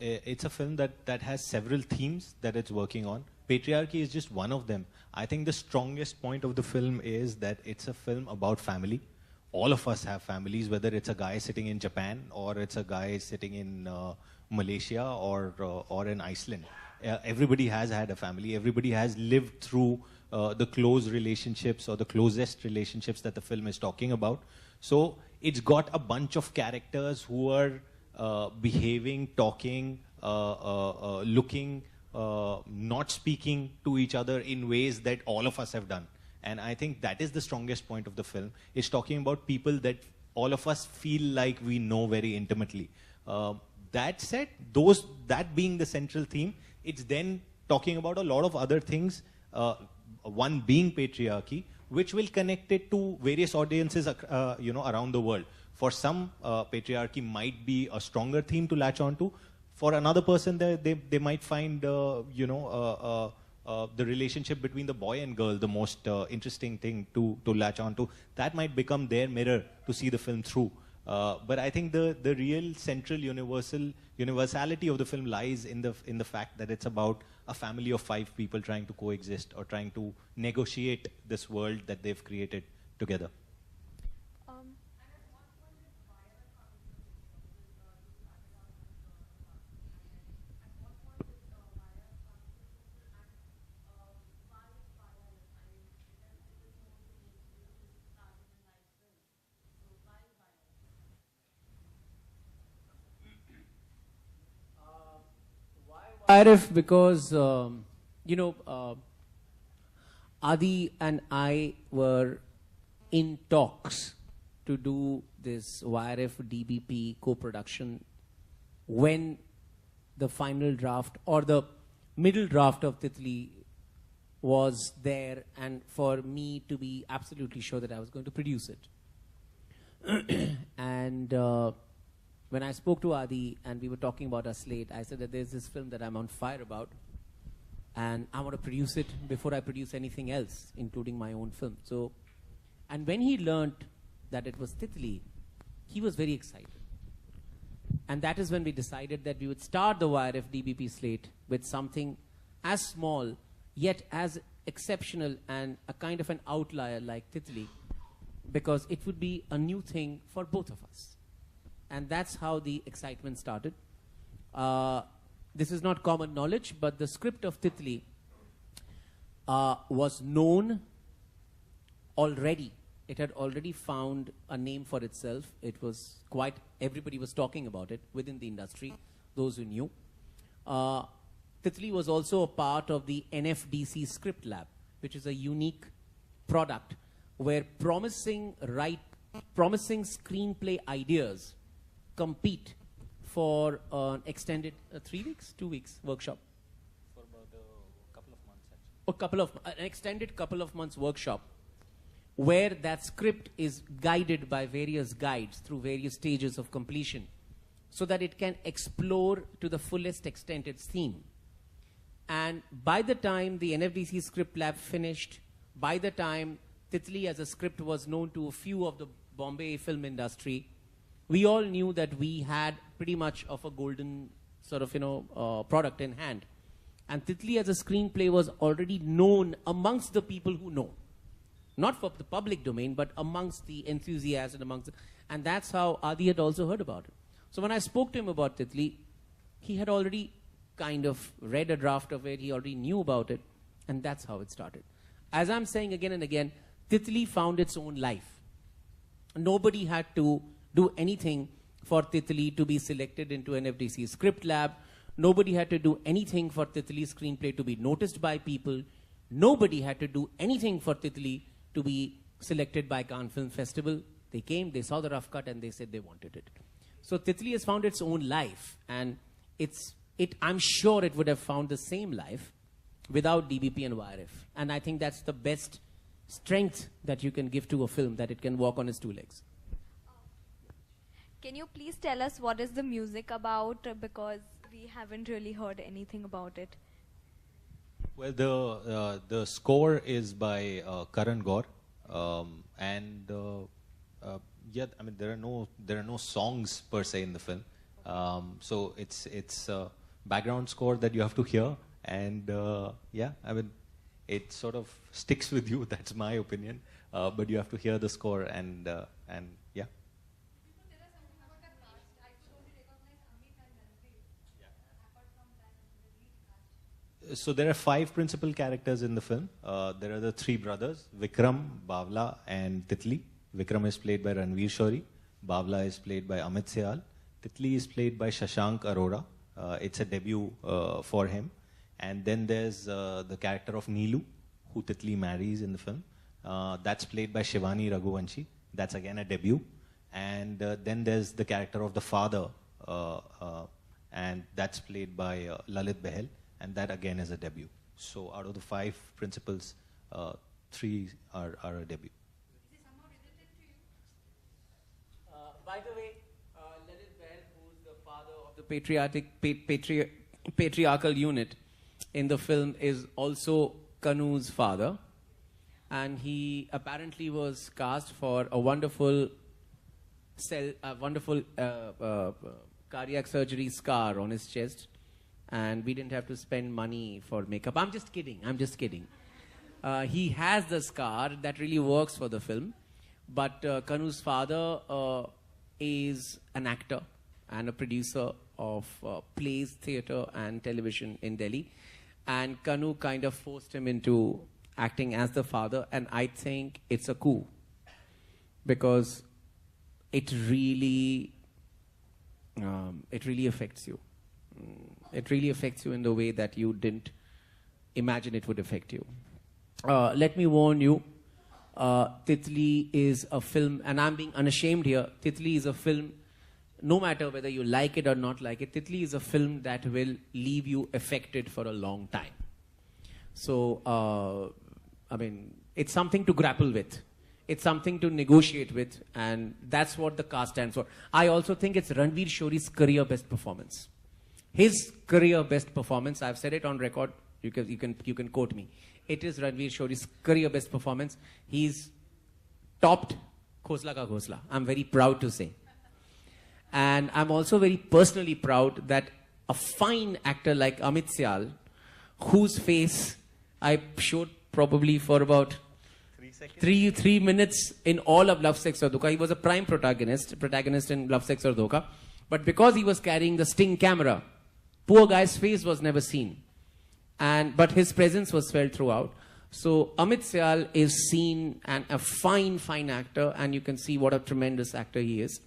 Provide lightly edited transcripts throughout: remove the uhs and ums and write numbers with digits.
it's a film that has several themes that it's working on. Patriarchy is just one of them. I think the strongest point of the film is that it's a film about family. All of us have families, whether it's a guy sitting in Japan or it's a guy sitting in Malaysia or in Iceland. Everybody has had a family. Everybody has lived through the close relationships or the closest relationships that the film is talking about. So it's got a bunch of characters who are behaving, talking, looking, not speaking to each other in ways that all of us have done. And I think that is the strongest point of the film. It's talking about people that all of us feel like we know very intimately. That said, that being the central theme, it's then talking about a lot of other things, one being patriarchy, which will connect it to various audiences around the world. For some, patriarchy might be a stronger theme to latch onto. For another person, they might find the relationship between the boy and girl the most interesting thing to latch onto. That might become their mirror to see the film through. But I think the real central universality of the film lies in the fact that it's about a family of 5 people trying to coexist or trying to negotiate this world that they've created together. Irif, because Adi and I were in talks to do this YRF DBP co-production when the final draft or the middle draft of Titli was there, and for me to be absolutely sure that I was going to produce it. And when I spoke to Adi and we were talking about our slate, I said that there's this film that I'm on fire about and I want to produce it before I produce anything else, including my own film. So, and when he learned that it was Titli, he was very excited. And that is when we decided that we would start the YRF DBP slate with something as small, yet as exceptional and a kind of an outlier like Titli, because it would be a new thing for both of us. And that's how the excitement started. This is not common knowledge, but the script of Titli was known already. It had already found a name for itself. It was quite, everybody was talking about it within the industry, those who knew. Titli was also a part of the NFDC Script Lab, which is a unique product where promising screenplay ideas compete for an extended 3 weeks, 2 weeks workshop. For about a couple of months, actually. An extended couple of months workshop, where that script is guided by various guides through various stages of completion, so that it can explore to the fullest extent its theme. And by the time the NFDC Script Lab finished, by the time Titli as a script was known to a few of the Bombay film industry, we all knew that we had pretty much of a golden sort of, product in hand. And Titli as a screenplay was already known amongst the people who know. Not for the public domain, but amongst the enthusiasts and that's how Adi had also heard about it. So when I spoke to him about Titli, he had already kind of read a draft of it, he already knew about it, and that's how it started. As I'm saying again and again, Titli found its own life. Nobody had to do anything for Titli to be selected into NFDC Script Lab. Nobody had to do anything for Titli's screenplay to be noticed by people. Nobody had to do anything for Titli to be selected by Cannes Film Festival. They came, they saw the rough cut, and they said they wanted it. So Titli has found its own life, and I'm sure it would have found the same life without DBP and YRF. And I think that's the best strength that you can give to a film, that it can walk on its 2 legs. Can you please tell us what is the music about, because we haven't really heard anything about it? Well, the score is by Karan Gaur, and yeah, I mean there are no songs per se in the film. So it's a background score that you have to hear, and yeah, I mean, it sort of sticks with you. That's my opinion. But you have to hear the score, and yeah. So there are 5 principal characters in the film. There are the 3 brothers, Vikram, Bavla, and Titli. Vikram is played by Ranveer Shori. Bavla is played by Amit Seal. Titli is played by Shashank Arora. It's a debut for him. And then there's the character of Neelu, who Titli marries in the film. That's played by Shivani Raghuvanshi. That's again a debut. And then there's the character of the father, and that's played by Lalit Behl. And that again is a debut. So out of the 5 principals, 3 are a debut. Is it somehow related to you? By the way, Lalit Behl, who's the father of the patriarchal unit in the film, is also Kanu's father. And he apparently was cast for a wonderful cardiac surgery scar on his chest. And we didn't have to spend money for makeup. I'm just kidding. He has the scar that really works for the film. But Kanu's father is an actor and a producer of plays, theatre and television in Delhi. And Kanu kind of forced him into acting as the father. And I think it's a coup. Because it really affects you. It really affects you in the way that you didn't imagine it would affect you. Let me warn you, Titli is a film, and I'm being unashamed here, Titli is a film, no matter whether you like it or not like it, Titli is a film that will leave you affected for a long time. So, I mean, it's something to grapple with. It's something to negotiate with, and that's what the cast stands for. I also think it's Ranveer Shori's career best performance. His career best performance, I've said it on record, you can quote me. It is Ranveer Shori's career best performance. He's topped Khosla Ka Ghosla. I'm very proud to say. And I'm also very personally proud that a fine actor like Amit Seal, whose face I showed probably for about 3 minutes in all of Love, Sex or Dhokha. He was a prime protagonist in Love, Sex or Dhokha. But because he was carrying the Sting camera, poor guy's face was never seen. But his presence was felt throughout. So Amit Seal is seen and a fine actor, and you can see what a tremendous actor he is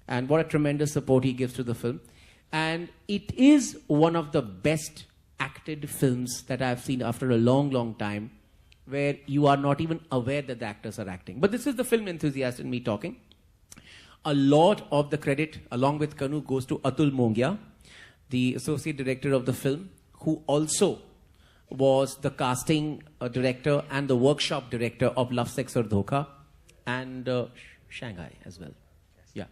and what a tremendous support he gives to the film. And it is one of the best acted films that I've seen after a long time, where you are not even aware that the actors are acting. But this is the film enthusiast in me talking. A lot of the credit, along with Kanu, goes to Atul Mongia, the associate director of the film, who also was the casting director and the workshop director of Love, Sex or Dhokha, and Shanghai as well. Yeah.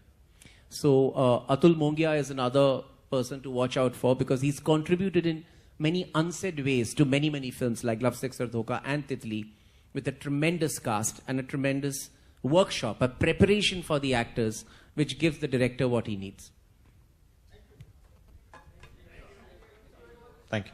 So Atul Mongia is another person to watch out for, because he's contributed in many unsaid ways to many films like Love, Sex or Dhokha and Titli, with a tremendous cast and a tremendous workshop, a preparation for the actors, which gives the director what he needs. Thank you.